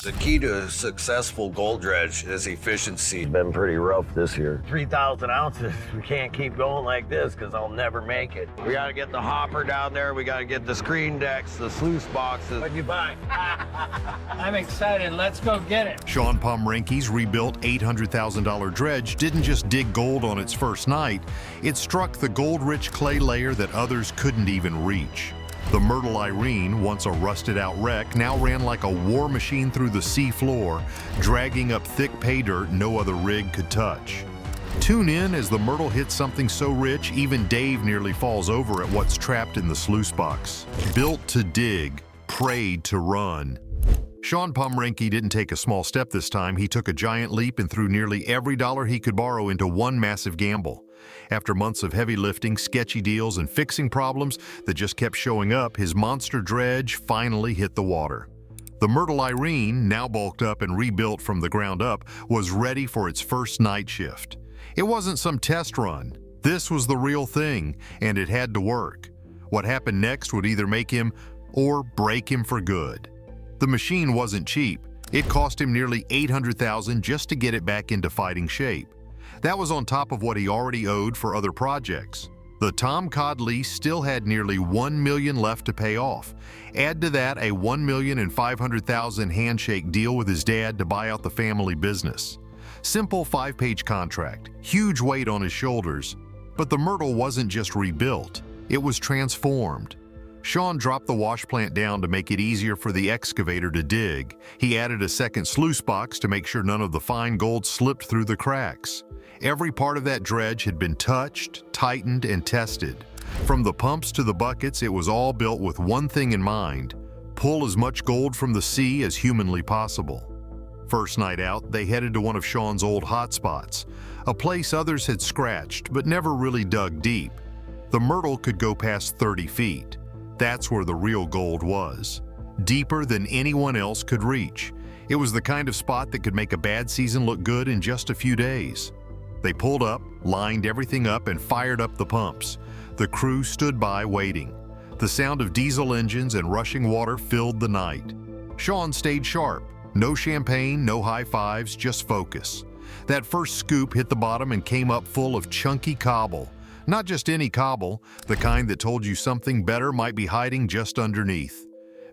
The key to a successful gold dredge is efficiency. It's been pretty rough this year. 3,000 ounces. We can't keep going like this because I'll never make it. We got to get the hopper down there. We got to get the screen decks, the sluice boxes. What'd you buy? I'm excited. Let's go get it. Shawn Pomrenke's rebuilt $800,000 dredge didn't just dig gold on its first night. It struck the gold-rich clay layer that others couldn't even reach. The Myrtle Irene, once a rusted-out wreck, now ran like a war machine through the sea floor, dragging up thick pay dirt no other rig could touch. Tune in as the Myrtle hits something so rich, even Dave nearly falls over at what's trapped in the sluice box. Built to dig, prayed to run. Shawn Pomrenke didn't take a small step this time. He took a giant leap and threw nearly every dollar he could borrow into one massive gamble. After months of heavy lifting, sketchy deals, and fixing problems that just kept showing up, his monster dredge finally hit the water. The Myrtle Irene, now bulked up and rebuilt from the ground up, was ready for its first night shift. It wasn't some test run. This was the real thing, and it had to work. What happened next would either make him or break him for good. The machine wasn't cheap. It cost him nearly $800,000 just to get it back into fighting shape. That was on top of what he already owed for other projects. The Tom Cod lease still had nearly $1 million left to pay off. Add to that a $1,500,000 handshake deal with his dad to buy out the family business. Simple 5-page contract, huge weight on his shoulders. But the Myrtle wasn't just rebuilt, it was transformed. Shawn dropped the wash plant down to make it easier for the excavator to dig. He added a second sluice box to make sure none of the fine gold slipped through the cracks. Every part of that dredge had been touched, tightened, and tested. From the pumps to the buckets, it was all built with one thing in mind: pull as much gold from the sea as humanly possible. First night out, they headed to one of Shawn's old hotspots, a place others had scratched but never really dug deep. The Myrtle could go past 30 feet. That's where the real gold was, deeper than anyone else could reach. It was the kind of spot that could make a bad season look good in just a few days. They pulled up, lined everything up, and fired up the pumps. The crew stood by waiting. The sound of diesel engines and rushing water filled the night. Shawn stayed sharp. No champagne, no high fives, just focus. That first scoop hit the bottom and came up full of chunky cobble. Not just any cobble, the kind that told you something better might be hiding just underneath.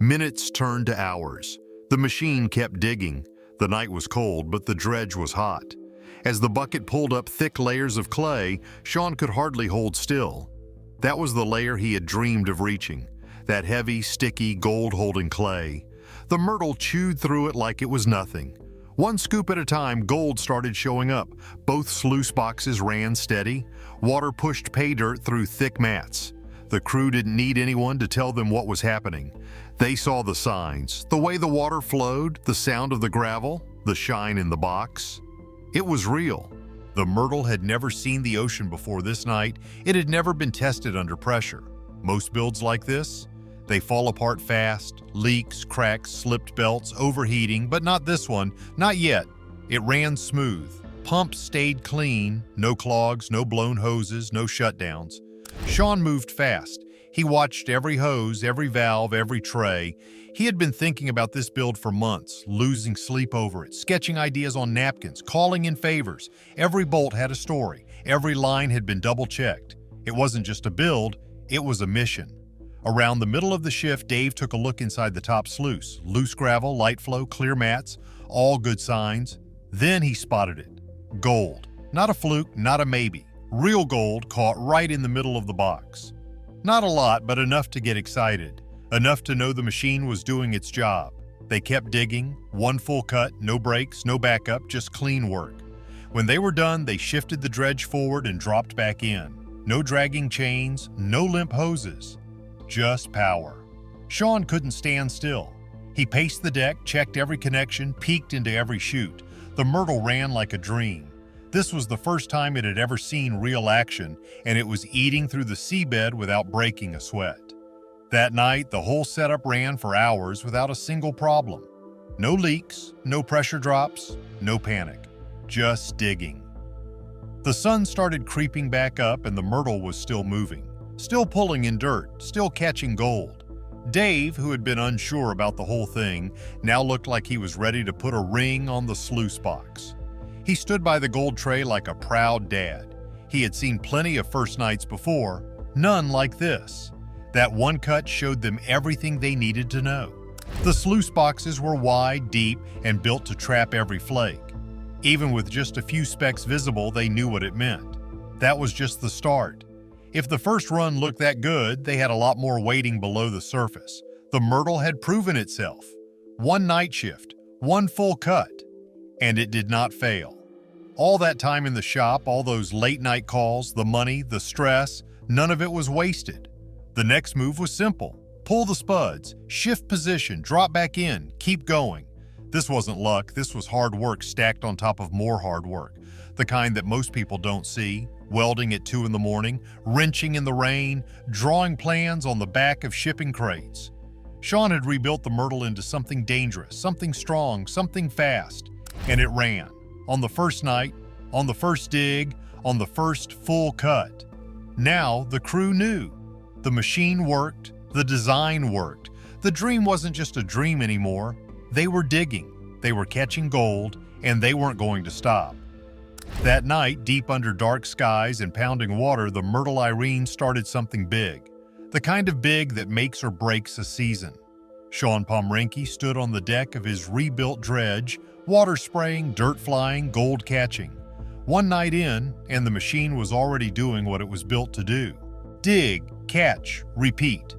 Minutes turned to hours. The machine kept digging. The night was cold, but the dredge was hot. As the bucket pulled up thick layers of clay, Shawn could hardly hold still. That was the layer he had dreamed of reaching, that heavy, sticky, gold-holding clay. The Myrtle chewed through it like it was nothing. One scoop at a time, gold started showing up. Both sluice boxes ran steady. Water pushed pay dirt through thick mats. The crew didn't need anyone to tell them what was happening. They saw the signs, the way the water flowed, the sound of the gravel, the shine in the box. It was real. The Myrtle had never seen the ocean before this night. It had never been tested under pressure. Most builds like this, they fall apart fast, leaks, cracks, slipped belts, overheating, but not this one, not yet. It ran smooth. Pumps stayed clean, no clogs, no blown hoses, no shutdowns. Shawn moved fast. He watched every hose, every valve, every tray. He had been thinking about this build for months, losing sleep over it, sketching ideas on napkins, calling in favors. Every bolt had a story. Every line had been double-checked. It wasn't just a build, it was a mission. Around the middle of the shift, Dave took a look inside the top sluice. Loose gravel, light flow, clear mats, all good signs. Then he spotted it. Gold. Not a fluke, not a maybe. Real gold caught right in the middle of the box. Not a lot, but enough to get excited. Enough to know the machine was doing its job. They kept digging, one full cut, no breaks, no backup, just clean work. When they were done, they shifted the dredge forward and dropped back in. No dragging chains, no limp hoses. Just power. Shawn couldn't stand still. He paced the deck, checked every connection, peeked into every chute. The Myrtle ran like a dream. This was the first time it had ever seen real action, and it was eating through the seabed without breaking a sweat. That night, the whole setup ran for hours without a single problem. No leaks, no pressure drops, no panic. Just digging. The sun started creeping back up and the Myrtle was still moving, still pulling in dirt, still catching gold. Dave, who had been unsure about the whole thing, now looked like he was ready to put a ring on the sluice box. He stood by the gold tray like a proud dad. He had seen plenty of first nights before, none like this. That one cut showed them everything they needed to know. The sluice boxes were wide, deep, and built to trap every flake. Even with just a few specks visible, they knew what it meant. That was just the start. If the first run looked that good, they had a lot more waiting below the surface. The Myrtle had proven itself. One night shift, one full cut, and it did not fail. All that time in the shop, all those late night calls, the money, the stress, none of it was wasted. The next move was simple. Pull the spuds, shift position, drop back in, keep going. This wasn't luck, this was hard work stacked on top of more hard work. The kind that most people don't see, welding at 2 in the morning, wrenching in the rain, drawing plans on the back of shipping crates. Shawn had rebuilt the Myrtle into something dangerous, something strong, something fast, and it ran. On the first night, on the first dig, on the first full cut. Now the crew knew. The machine worked, the design worked. The dream wasn't just a dream anymore. They were digging, they were catching gold, and they weren't going to stop. That night, deep under dark skies and pounding water, the Myrtle Irene started something big. The kind of big that makes or breaks a season. Shawn Pomrenke stood on the deck of his rebuilt dredge, water spraying, dirt flying, gold catching. One night in, and the machine was already doing what it was built to do. Dig, catch, repeat.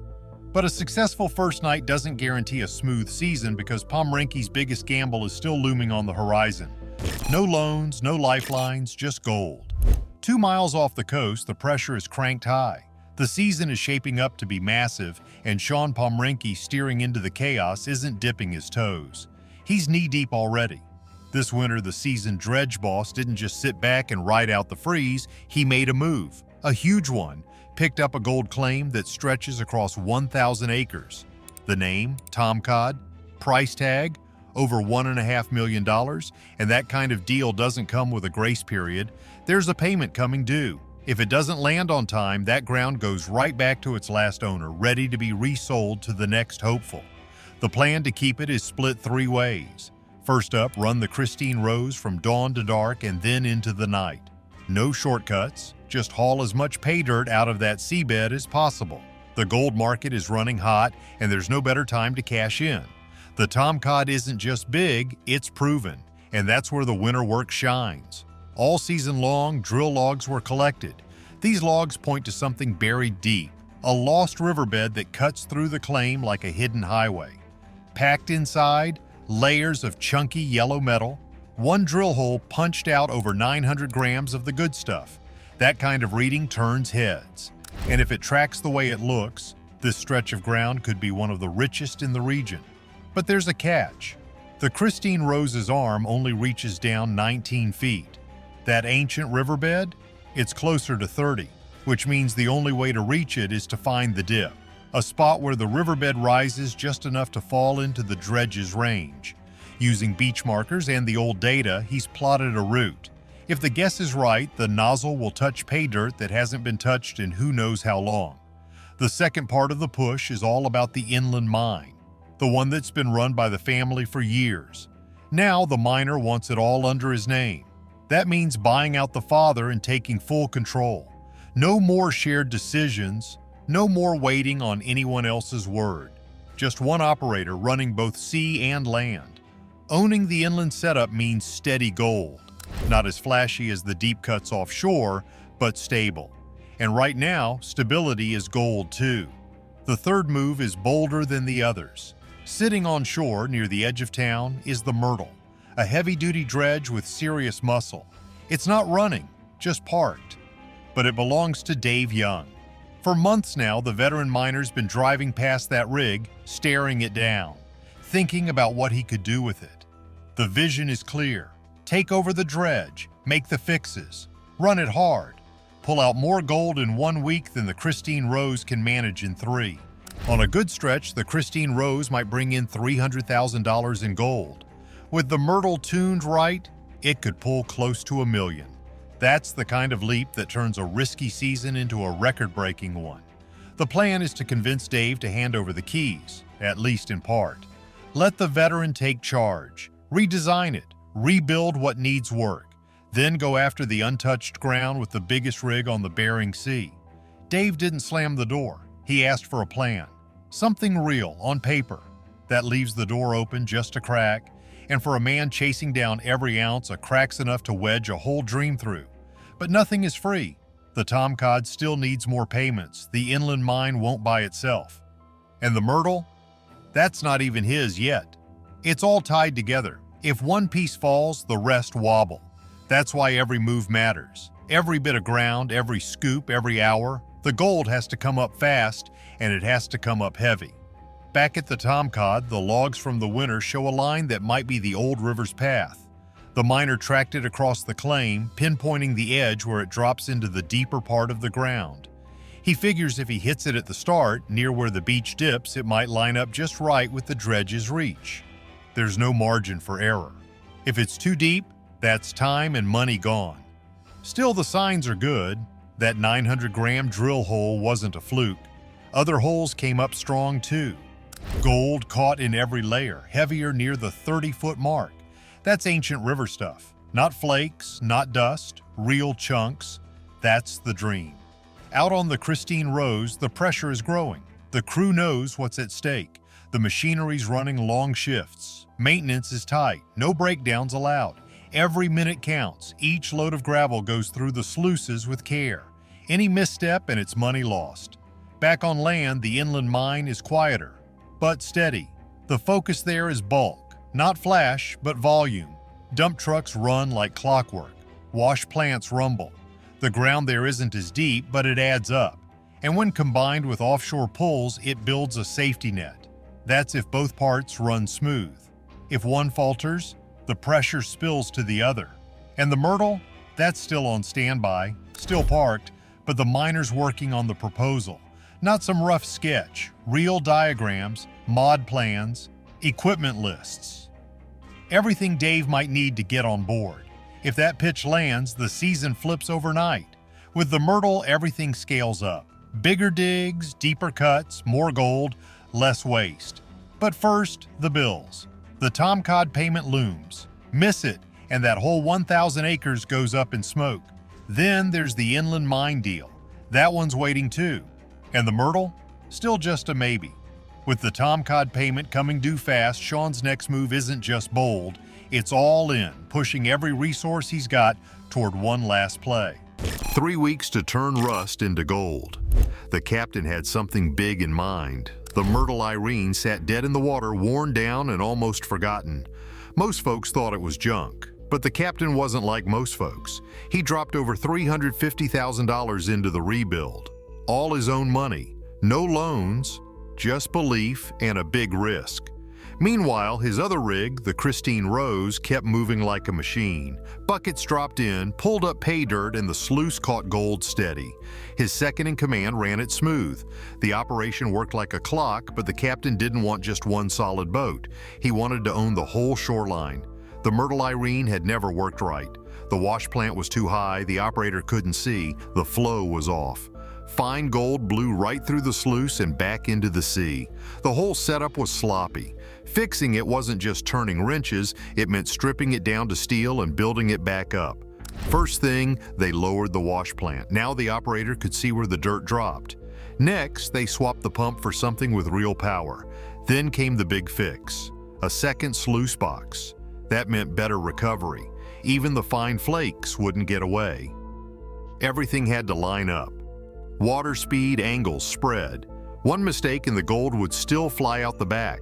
But a successful first night doesn't guarantee a smooth season because Pomrenke's biggest gamble is still looming on the horizon. No loans, no lifelines, just gold. 2 miles off the coast, the pressure is cranked high. The season is shaping up to be massive, and Shawn Pomrenke steering into the chaos isn't dipping his toes. He's knee-deep already. This winter, the seasoned dredge boss didn't just sit back and ride out the freeze, he made a move, a huge one, picked up a gold claim that stretches across 1,000 acres. The name, Tom Cod, price tag, over $1.5 million, and that kind of deal doesn't come with a grace period. There's a payment coming due. If it doesn't land on time, that ground goes right back to its last owner, ready to be resold to the next hopeful. The plan to keep it is split 3 ways. First up, run the Christine Rose from dawn to dark and then into the night. No shortcuts, just haul as much pay dirt out of that seabed as possible. The gold market is running hot, and there's no better time to cash in. The Tom Cod isn't just big, it's proven, and that's where the winter work shines. All season long, drill logs were collected. These logs point to something buried deep, a lost riverbed that cuts through the claim like a hidden highway. Packed inside, layers of chunky yellow metal. One drill hole punched out over 900 grams of the good stuff. That kind of reading turns heads. And if it tracks the way it looks, this stretch of ground could be one of the richest in the region. But there's a catch. The Christine Rose's arm only reaches down 19 feet. That ancient riverbed? It's closer to 30, which means the only way to reach it is to find the dip, a spot where the riverbed rises just enough to fall into the dredge's range. Using beach markers and the old data, he's plotted a route. If the guess is right, the nozzle will touch pay dirt that hasn't been touched in who knows how long. The second part of the push is all about the inland mine, the one that's been run by the family for years. Now the miner wants it all under his name. That means buying out the father and taking full control. No more shared decisions, no more waiting on anyone else's word. Just one operator running both sea and land. Owning the inland setup means steady gold. Not as flashy as the deep cuts offshore, but stable. And right now, stability is gold too. The third move is bolder than the others. Sitting on shore near the edge of town is the Myrtle, a heavy-duty dredge with serious muscle. It's not running, just parked. But it belongs to Dave Young. For months now, the veteran miner's been driving past that rig, staring it down, thinking about what he could do with it. The vision is clear. Take over the dredge, make the fixes, run it hard, pull out more gold in 1 week than the Christine Rose can manage in 3. On a good stretch, the Christine Rose might bring in $300,000 in gold. With the Myrtle tuned right, it could pull close to $1 million. That's the kind of leap that turns a risky season into a record-breaking one. The plan is to convince Dave to hand over the keys, at least in part. Let the veteran take charge, redesign it, rebuild what needs work, then go after the untouched ground with the biggest rig on the Bering Sea. Dave didn't slam the door. He asked for a plan. Something real, on paper. That leaves the door open just a crack, and for a man chasing down every ounce, a crack's enough to wedge a whole dream through. But nothing is free. The Tomcod still needs more payments. The inland mine won't buy itself. And the Myrtle? That's not even his yet. It's all tied together. If one piece falls, the rest wobble. That's why every move matters. Every bit of ground, every scoop, every hour. The gold has to come up fast, and it has to come up heavy. Back at the Tomcod, the logs from the winter show a line that might be the old river's path. The miner tracked it across the claim, pinpointing the edge where it drops into the deeper part of the ground. He figures if he hits it at the start, near where the beach dips, it might line up just right with the dredge's reach. There's no margin for error. If it's too deep, that's time and money gone. Still, the signs are good. That 900-gram drill hole wasn't a fluke. Other holes came up strong too. Gold caught in every layer, heavier near the 30-foot mark. That's ancient river stuff. Not flakes, not dust, real chunks. That's the dream. Out on the Christine Rose, the pressure is growing. The crew knows what's at stake. The machinery's running long shifts. Maintenance is tight. No breakdowns allowed. Every minute counts. Each load of gravel goes through the sluices with care. Any misstep and it's money lost. Back on land, the inland mine is quieter, but steady. The focus there is bulk, not flash, but volume. Dump trucks run like clockwork. Wash plants rumble. The ground there isn't as deep, but it adds up. And when combined with offshore pulls, it builds a safety net. That's if both parts run smooth. If one falters, the pressure spills to the other. And the Myrtle? That's still on standby, still parked, but the miner's working on the proposal. Not some rough sketch, real diagrams, mod plans, equipment lists. Everything Dave might need to get on board. If that pitch lands, the season flips overnight. With the Myrtle, everything scales up. Bigger digs, deeper cuts, more gold, less waste. But first, the bills. The Tomcod payment looms. Miss it, and that whole 1,000 acres goes up in smoke. Then there's the inland mine deal. That one's waiting too. And the Myrtle? Still just a maybe. With the Tomcod payment coming due fast, Shawn's next move isn't just bold, it's all in, pushing every resource he's got toward one last play. 3 weeks to turn rust into gold. The captain had something big in mind. The Myrtle Irene sat dead in the water, worn down and almost forgotten. Most folks thought it was junk, but the captain wasn't like most folks. He dropped over $350,000 into the rebuild. All his own money, no loans, just belief and a big risk. Meanwhile, his other rig, the Christine Rose, kept moving like a machine. Buckets dropped in, pulled up pay dirt, and the sluice caught gold steady. His second-in-command ran it smooth. The operation worked like a clock, but the captain didn't want just one solid boat. He wanted to own the whole shoreline. The Myrtle Irene had never worked right. The wash plant was too high, the operator couldn't see, the flow was off. Fine gold blew right through the sluice and back into the sea. The whole setup was sloppy. Fixing it wasn't just turning wrenches, it meant stripping it down to steel and building it back up. First thing, they lowered the wash plant. Now the operator could see where the dirt dropped. Next, they swapped the pump for something with real power. Then came the big fix, a second sluice box. That meant better recovery. Even the fine flakes wouldn't get away. Everything had to line up. Water speed, angles, spread. One mistake and the gold would still fly out the back.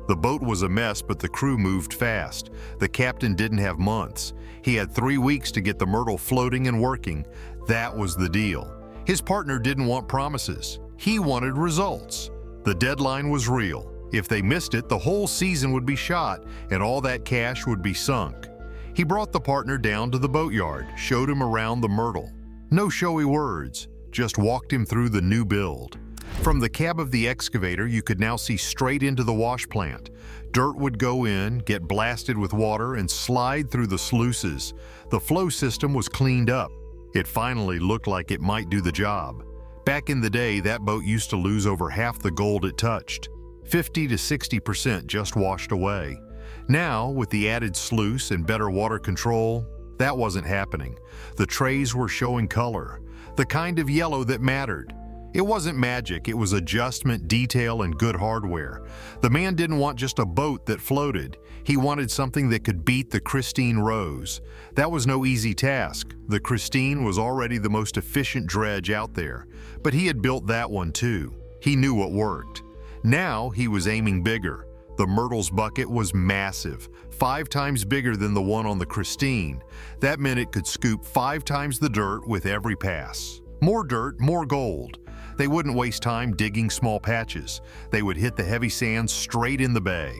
The boat was a mess, but the crew moved fast. The captain didn't have months. He had 3 weeks to get the Myrtle floating and working. That was the deal. His partner didn't want promises. He wanted results. The deadline was real. If they missed it, the whole season would be shot and all that cash would be sunk. He brought the partner down to the boatyard, showed him around the Myrtle. No showy words, just walked him through the new build. From the cab of the excavator, you could now see straight into the wash plant. Dirt would go in, get blasted with water, and slide through the sluices. The flow system was cleaned up. It finally looked like it might do the job. Back in the day, that boat used to lose over half the gold it touched. 50 to 60% just washed away. Now, with the added sluice and better water control, that wasn't happening. The trays were showing color, the kind of yellow that mattered. It wasn't magic, it was adjustment, detail, and good hardware. The man didn't want just a boat that floated. He wanted something that could beat the Christine Rose. That was no easy task. The Christine was already the most efficient dredge out there, but he had built that one too. He knew what worked. Now he was aiming bigger. The Myrtle's bucket was massive, 5 times bigger than the one on the Christine. That meant it could scoop 5 times the dirt with every pass. More dirt, more gold. They wouldn't waste time digging small patches. They would hit the heavy sand straight in the bay.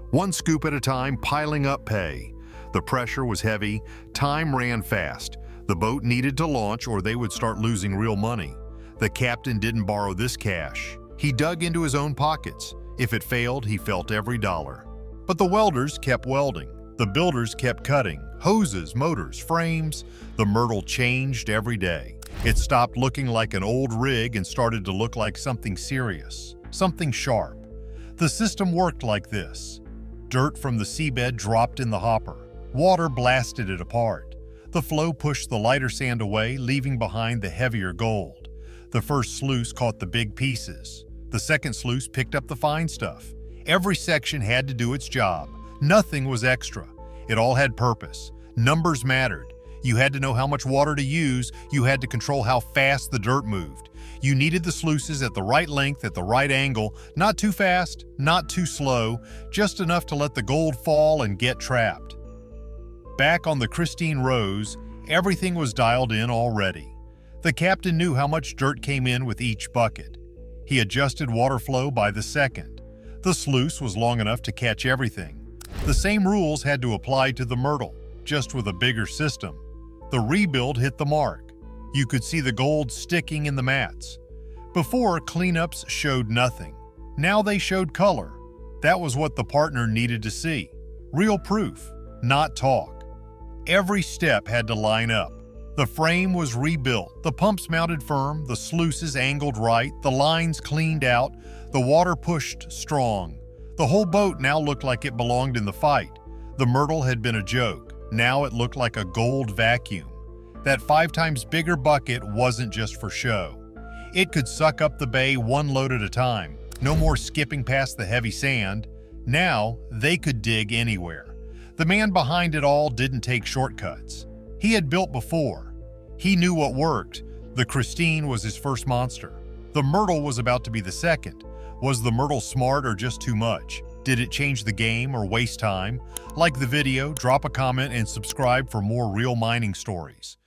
One scoop at a time, piling up pay. The pressure was heavy, time ran fast. The boat needed to launch or they would start losing real money. The captain didn't borrow this cash. He dug into his own pockets. If it failed, he felt every dollar. But the welders kept welding. The builders kept cutting. Hoses, motors, frames. The Myrtle changed every day. It stopped looking like an old rig and started to look like something serious, something sharp. The system worked like this. Dirt from the seabed dropped in the hopper. Water blasted it apart. The flow pushed the lighter sand away, leaving behind the heavier gold. The first sluice caught the big pieces. The second sluice picked up the fine stuff. Every section had to do its job. Nothing was extra. It all had purpose. Numbers mattered. You had to know how much water to use. You had to control how fast the dirt moved. You needed the sluices at the right length, at the right angle, not too fast, not too slow, just enough to let the gold fall and get trapped. Back on the Christine Rose, everything was dialed in already. The captain knew how much dirt came in with each bucket. He adjusted water flow by the second. The sluice was long enough to catch everything. The same rules had to apply to the Myrtle, just with a bigger system. The rebuild hit the mark. You could see the gold sticking in the mats. Before, cleanups showed nothing. Now they showed color. That was what the partner needed to see. Real proof, not talk. Every step had to line up. The frame was rebuilt, the pumps mounted firm, the sluices angled right, the lines cleaned out, the water pushed strong. The whole boat now looked like it belonged in the fight. The Myrtle had been a joke. Now it looked like a gold vacuum. That 5 times bigger bucket wasn't just for show. It could suck up the bay one load at a time. No more skipping past the heavy sand. Now they could dig anywhere. The man behind it all didn't take shortcuts. He had built before. He knew what worked. The Christine was his first monster. The Myrtle was about to be the second. Was the Myrtle smart or just too much? Did it change the game or waste time? Like the video, drop a comment, and subscribe for more real mining stories.